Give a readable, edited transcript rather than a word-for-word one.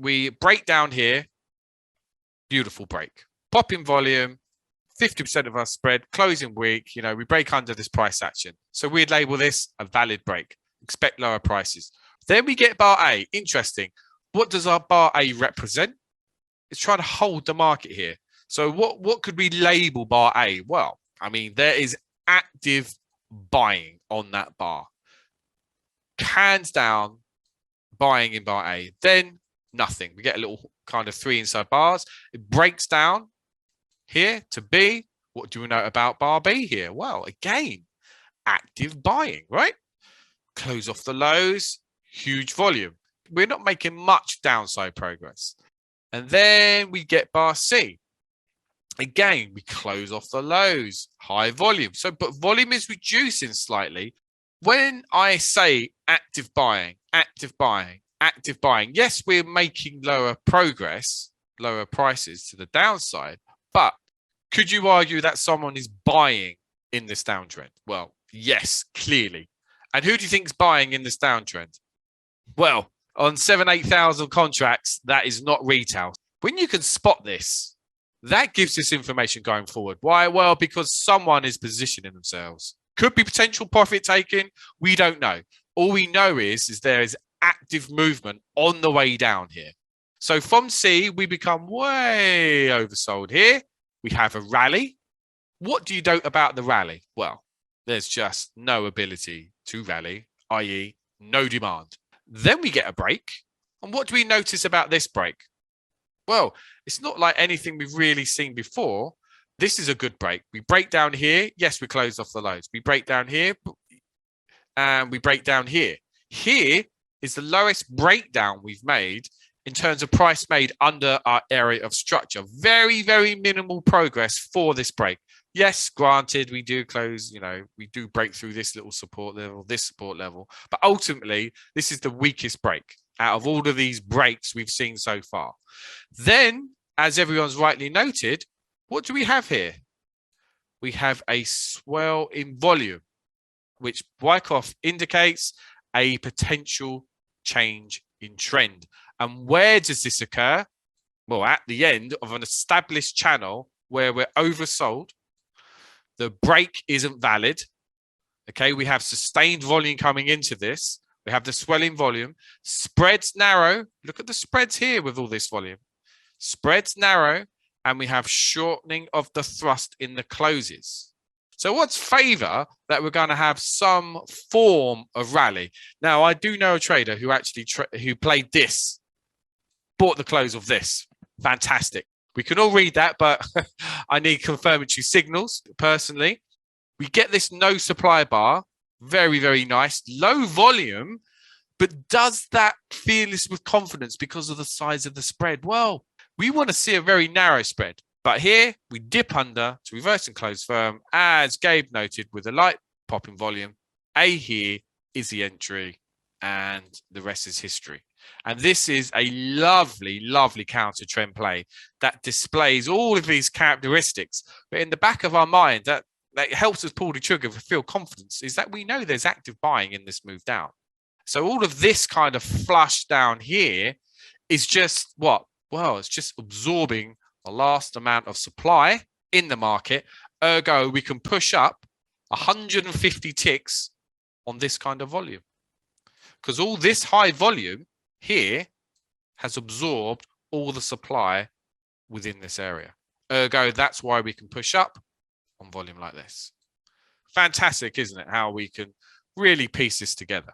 we break down here. Beautiful break. Pop in volume, 50% of our spread, closing week, you know, we break under this price action. So we'd label this a valid break. Expect lower prices. Then we get bar A. Interesting. What does our bar A represent? It's trying to hold the market here. So what could we label bar A? Well, I mean, there is active buying on that bar. Hands down, buying in bar A. Then nothing. We get a little kind of 3 inside bars. It breaks down here to B. What do we know about bar B here? Well, again, active buying, right? Close off the lows, huge volume. We're not making much downside progress. And then we get bar C. Again, we close off the lows, high volume. So, but volume is reducing slightly. When I say active buying, active buying, active buying, yes, we're making lower progress, lower prices to the downside, but could you argue that someone is buying in this downtrend? Well, yes, clearly. And who do you think is buying in this downtrend? Well, on 8,000 contracts, that is not retail. When you can spot this, that gives us information going forward. Why? Well, because someone is positioning themselves. Could be potential profit taking. We don't know. All we know is there is active movement on the way down here. So from C, we become way oversold here. We have a rally. What do you note about the rally? Well, there's just no ability to rally, i.e. no demand. Then we get a break. And what do we notice about this break? Well, it's not like anything we've really seen before. This is a good break. We break down here. Yes, we close off the lows. We break down here and we break down here. Here is the lowest breakdown we've made in terms of price made under our area of structure. Very, very minimal progress for this break. Yes, granted, we do close, you know, we do break through this little support level, this support level. But ultimately, this is the weakest break out of all of these breaks we've seen so far. Then, as everyone's rightly noted, what do we have here? We have a swell in volume, which Wyckoff indicates a potential change in trend. And where does this occur? Well, at the end of an established channel where we're oversold, the break isn't valid. Okay, we have sustained volume coming into this. We have the swelling volume. Spreads narrow. Look at the spreads here with all this volume. Spreads narrow. And we have shortening of the thrust in the closes. So what's favor that we're going to have some form of rally? Now, I do know a trader who actually who played this, bought the close of this. Fantastic. We can all read that, but I need confirmatory signals personally. We get this no supply bar. Very, very nice. Low volume, but does that feel this with confidence because of the size of the spread? Well, we want to see a very narrow spread, but here we dip under to reverse and close firm, as Gabe noted, with a light pop in volume. A here is the entry, and the rest is history. And this is a lovely, lovely counter trend play that displays all of these characteristics. But in the back of our mind, that helps us pull the trigger for feel confidence, is that we know there's active buying in this move down. So all of this kind of flush down here is just what? Well, it's just absorbing the last amount of supply in the market. Ergo, we can push up 150 ticks on this kind of volume. Because all this high volume here has absorbed all the supply within this area. Ergo, that's why we can push up on volume like this. Fantastic, isn't it? How we can really piece this together.